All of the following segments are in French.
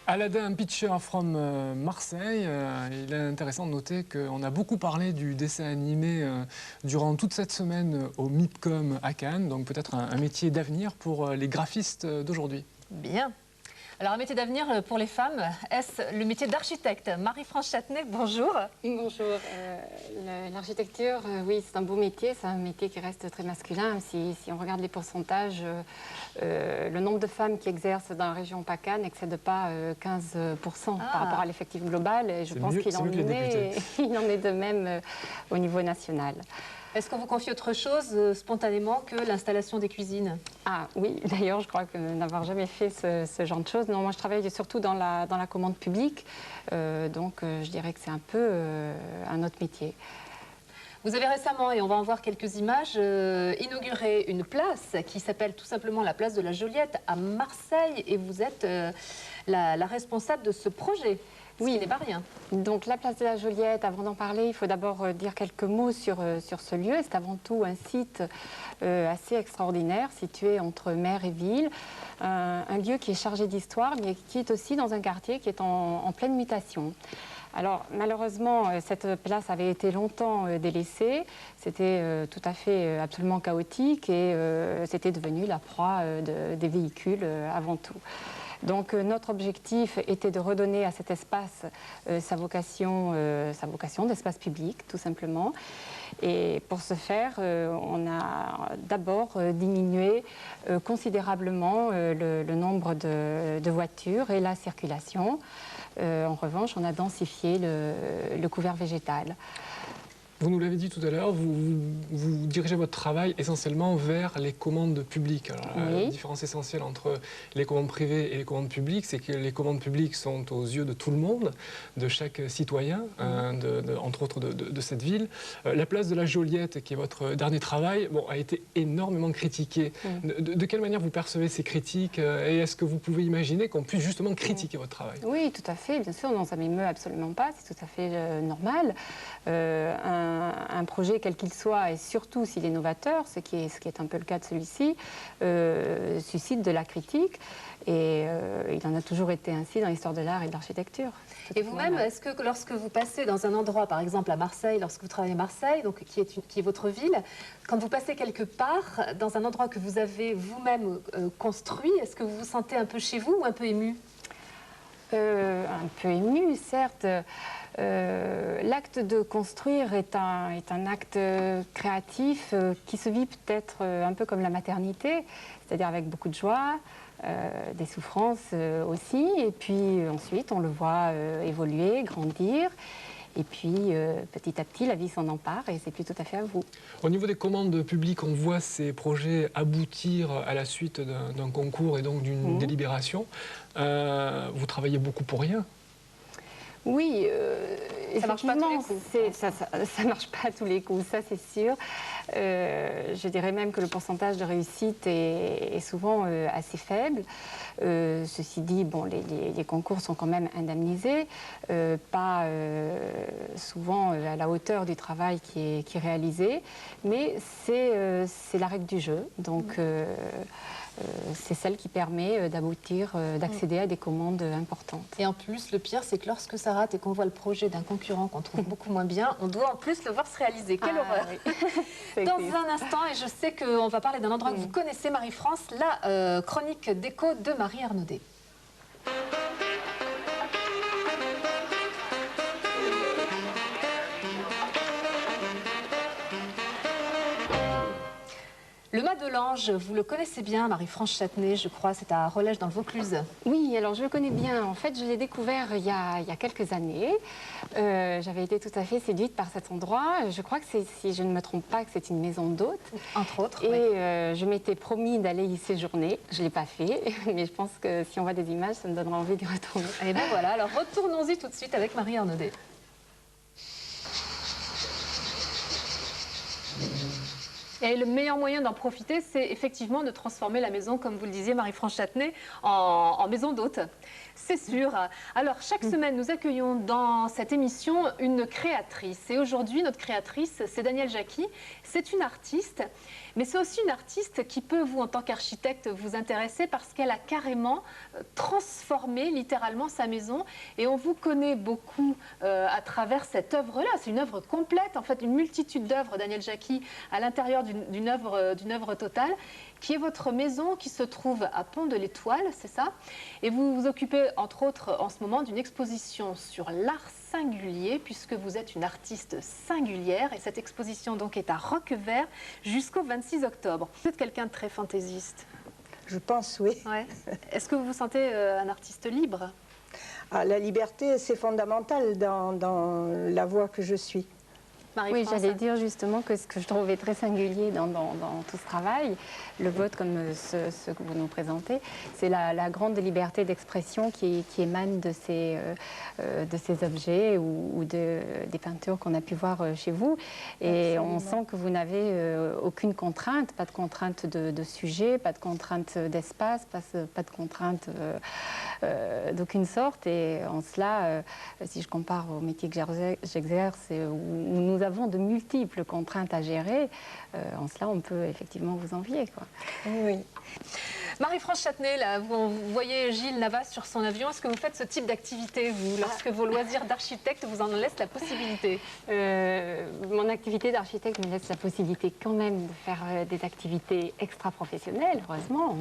Aladdin Picture from Marseille. Il est intéressant de noter qu'on a beaucoup parlé du dessin animé durant toute cette semaine au MIPCOM à Cannes, donc peut-être un métier d'avenir pour les graphistes d'aujourd'hui. Bien. Alors, un métier d'avenir pour les femmes, est-ce le métier d'architecte? Marie-France Châtenay, bonjour. Bonjour. L'architecture, oui, c'est un beau métier. C'est un métier qui reste très masculin. Si on regarde les pourcentages, le nombre de femmes qui exercent dans la région PACA n'excède pas 15% par rapport à l'effectif global. Et je pense qu'il en est de même au niveau national. Est-ce qu'on vous confie autre chose spontanément que l'installation des cuisines? Ah oui, d'ailleurs, je crois que n'avoir jamais fait ce genre de choses. Non, moi, je travaille surtout dans la commande publique. Donc, je dirais que c'est un peu un autre métier. Vous avez récemment, et on va en voir quelques images, inauguré une place qui s'appelle tout simplement la place de la Joliette à Marseille. Et vous êtes la responsable de ce projet. Oui, il n'est pas rien. Donc la place de la Joliette, avant d'en parler, il faut d'abord dire quelques mots sur ce lieu. C'est avant tout un site assez extraordinaire, situé entre mer et ville. Un lieu qui est chargé d'histoire, mais qui est aussi dans un quartier qui est en pleine mutation. Alors malheureusement, cette place avait été longtemps délaissée. C'était tout à fait absolument chaotique et c'était devenu la proie des véhicules avant tout. Donc notre objectif était de redonner à cet espace sa vocation d'espace public, tout simplement. Et pour ce faire, on a d'abord diminué considérablement le nombre de voitures et la circulation. En revanche, on a densifié le couvert végétal. Vous nous l'avez dit tout à l'heure, vous dirigez votre travail essentiellement vers les commandes publiques. Alors, oui. La différence essentielle entre les commandes privées et les commandes publiques, c'est que les commandes publiques sont aux yeux de tout le monde, de chaque citoyen, entre autres de cette ville. La place de la Joliette, qui est votre dernier travail, a été énormément critiquée. De quelle manière vous percevez ces critiques et est-ce que vous pouvez imaginer qu'on puisse justement critiquer votre travail? Oui, tout à fait, bien sûr, non, ça ne m'émeut absolument pas, c'est tout à fait normal. Un projet, quel qu'il soit, et surtout s'il est novateur, ce qui est un peu le cas de celui-ci, suscite de la critique. Et il en a toujours été ainsi dans l'histoire de l'art et de l'architecture. Et vous-même, est-ce que lorsque vous passez dans un endroit, par exemple à Marseille, lorsque vous travaillez à Marseille, donc, qui est votre ville, quand vous passez quelque part, dans un endroit que vous avez vous-même construit, est-ce que vous vous sentez un peu chez vous ou un peu ému? Un peu ému, certes. L'acte de construire est un acte créatif qui se vit peut-être un peu comme la maternité, c'est-à-dire avec beaucoup de joie, des souffrances aussi, et puis ensuite on le voit évoluer, grandir. Et puis, petit à petit, la vie s'en empare et c'est plus tout à fait à vous. Au niveau des commandes publiques, on voit ces projets aboutir à la suite d'un concours et donc d'une délibération. Vous travaillez beaucoup pour rien. Oui, ça marche pas à tous les coups. Ça marche pas à tous les coups, ça c'est sûr. Je dirais même que le pourcentage de réussite est souvent assez faible. Ceci dit, bon, les concours sont quand même indemnisés, pas souvent à la hauteur du travail qui est réalisé, mais c'est la règle du jeu. Donc, c'est celle qui permet d'aboutir, d'accéder à des commandes importantes. Et en plus, le pire, c'est que lorsque ça rate et qu'on voit le projet d'un concurrent qu'on trouve beaucoup moins bien, on doit en plus le voir se réaliser. Quelle horreur! Oui. Dans un instant, et je sais qu'on va parler d'un endroit que vous connaissez, Marie-France, la chronique déco de Marie Arnaudet. Le Mas de l'Ange, vous le connaissez bien, Marie-France Châtenay, je crois, c'est à Rolège dans le Vaucluse. Oui, alors je le connais bien. En fait, je l'ai découvert il y a quelques années. J'avais été tout à fait séduite par cet endroit. Je crois que c'est, si je ne me trompe pas, que c'est une maison d'hôtes. Entre autres, et oui. Je m'étais promis d'aller y séjourner. Je ne l'ai pas fait, mais je pense que si on voit des images, ça me donnera envie d'y retourner. Et bien voilà, alors retournons-y tout de suite avec Marie Arnaudet. Et le meilleur moyen d'en profiter, c'est effectivement de transformer la maison, comme vous le disiez, Marie-France Châtenay, en maison d'hôte. C'est sûr. Alors, chaque semaine, nous accueillons dans cette émission une créatrice. Et aujourd'hui, notre créatrice, c'est Danielle Jacqui. C'est une artiste, mais c'est aussi une artiste qui peut, vous, en tant qu'architecte, vous intéresser parce qu'elle a carrément transformé littéralement sa maison. Et on vous connaît beaucoup à travers cette œuvre-là. C'est une œuvre complète, en fait, une multitude d'œuvres, Danielle Jacqui, à l'intérieur d'une œuvre totale, qui est votre maison qui se trouve à Pont de l'Étoile, c'est ça? Et vous vous occupez, entre autres, en ce moment, d'une exposition sur l'art singulier, puisque vous êtes une artiste singulière. Et cette exposition, donc, est à Roquevert jusqu'au 26 octobre. Vous êtes quelqu'un de très fantaisiste. Je pense, oui. Ouais. Est-ce que vous vous sentez un artiste libre? Ah, la liberté, c'est fondamental dans la voie que je suis. Oui, j'allais dire justement que ce que je trouvais très singulier dans tout ce travail, le vote comme ce que vous nous présentez, c'est la grande liberté d'expression qui émane de ces objets ou des peintures qu'on a pu voir chez vous. Et absolument. On sent que vous n'avez aucune contrainte, pas de contrainte de sujet, pas de contrainte d'espace, pas de contrainte d'aucune sorte. Et en cela, si je compare au métier que j'exerce, où nous avons de multiples contraintes à gérer, en cela on peut effectivement vous envier, quoi. Oui. Marie-France Châtenay, là, vous voyez Gilles Navas sur son avion. Est-ce que vous faites ce type d'activité, vous, lorsque vos loisirs d'architecte vous en laissent la possibilité? Mon activité d'architecte me laisse la possibilité quand même de faire des activités extra-professionnelles, heureusement.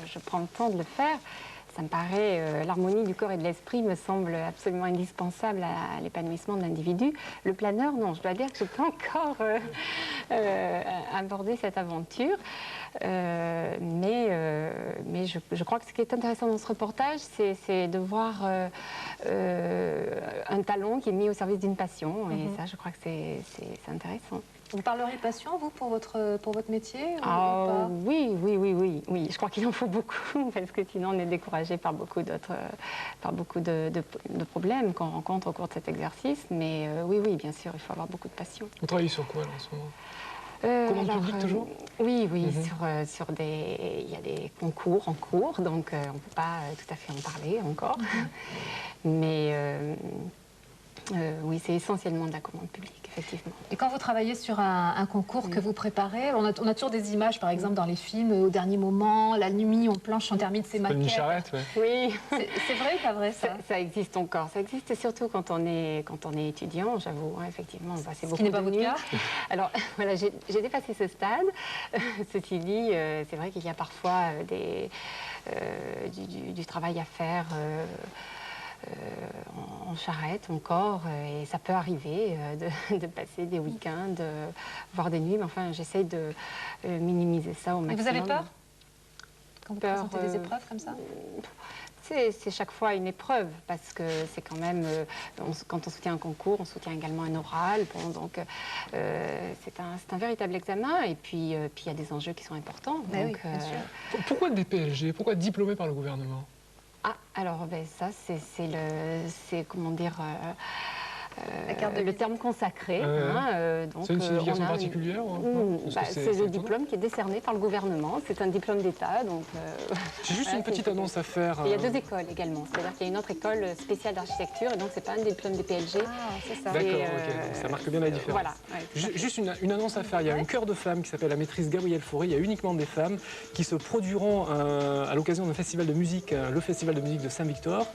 Je prends le temps de le faire. Ça me paraît, l'harmonie du corps et de l'esprit me semble absolument indispensable à l'épanouissement de l'individu. Le planeur, non, je dois dire que je n'ai pas encore abordé cette aventure. Mais je crois que ce qui est intéressant dans ce reportage, c'est de voir un talent qui est mis au service d'une passion. Et ça, je crois que c'est intéressant. Vous parlerez passion, vous, pour votre métier ou pas? pas? Oui. Je crois qu'il en faut beaucoup, parce que sinon on est découragé par beaucoup de problèmes qu'on rencontre au cours de cet exercice. Mais oui, bien sûr, il faut avoir beaucoup de passion. Vous travaillez sur quoi, là, en ce moment? Commande publique, toujours? Oui, il y a des concours en cours, donc on ne peut pas tout à fait en parler encore. Mais oui, c'est essentiellement de la commande publique, effectivement. Et quand vous travaillez sur un concours que vous préparez, on a toujours des images, par exemple, dans les films, au dernier moment, la nuit, on planche, on termine ses maquettes. Une charrette, ouais. Oui. C'est vrai ou pas vrai, ça? Ça existe encore. Ça existe surtout quand on est étudiant, j'avoue. Hein, effectivement, on passe beaucoup de nuits. Ce qui n'est pas votre cas. Alors, voilà, j'ai dépassé ce stade. Ceci dit, c'est vrai qu'il y a parfois du travail à faire en charrette encore, et ça peut arriver de passer des week-ends, voire des nuits, mais enfin j'essaye de minimiser ça au maximum. Et vous avez peur quand vous présentez des épreuves comme ça? C'est chaque fois une épreuve, parce que c'est quand même, quand on soutient un concours, on soutient également un oral, bon, donc c'est un véritable examen, et puis il y a des enjeux qui sont importants. Ben donc, oui, bien sûr. Pourquoi des PLG? Pourquoi diplômés par le gouvernement? Ah, alors ça, c'est comment dire, le terme consacré. C'est une signification particulière? C'est le diplôme qui est décerné par le gouvernement. C'est un diplôme d'État. J'ai juste une petite annonce à faire. Il y a deux écoles également. C'est-à-dire qu'il y a une autre école spéciale d'architecture, et donc c'est pas un diplôme des PLG. Ah, c'est ça. D'accord, ok. Ça marque bien la différence. Voilà. Ouais, juste une annonce à faire. Il y a un chœur de femmes qui s'appelle la maîtrise Gabrielle Fauré. Il y a uniquement des femmes qui se produiront à l'occasion d'un festival de musique, le festival de musique de Saint-Victor,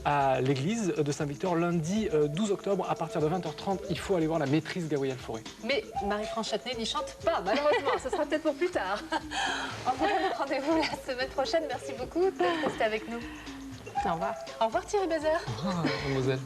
à l'église de Saint-Victor, lundi 12 octobre. À partir de 20h30, il faut aller voir la maîtrise Gabrielle Fauré. Mais Marie-France Châtenay n'y chante pas, malheureusement. Ce sera peut-être pour plus tard. On vous donne rendez-vous la semaine prochaine. Merci beaucoup de rester avec nous. Au revoir. Au revoir Thierry Bézère. Au revoir, mademoiselle.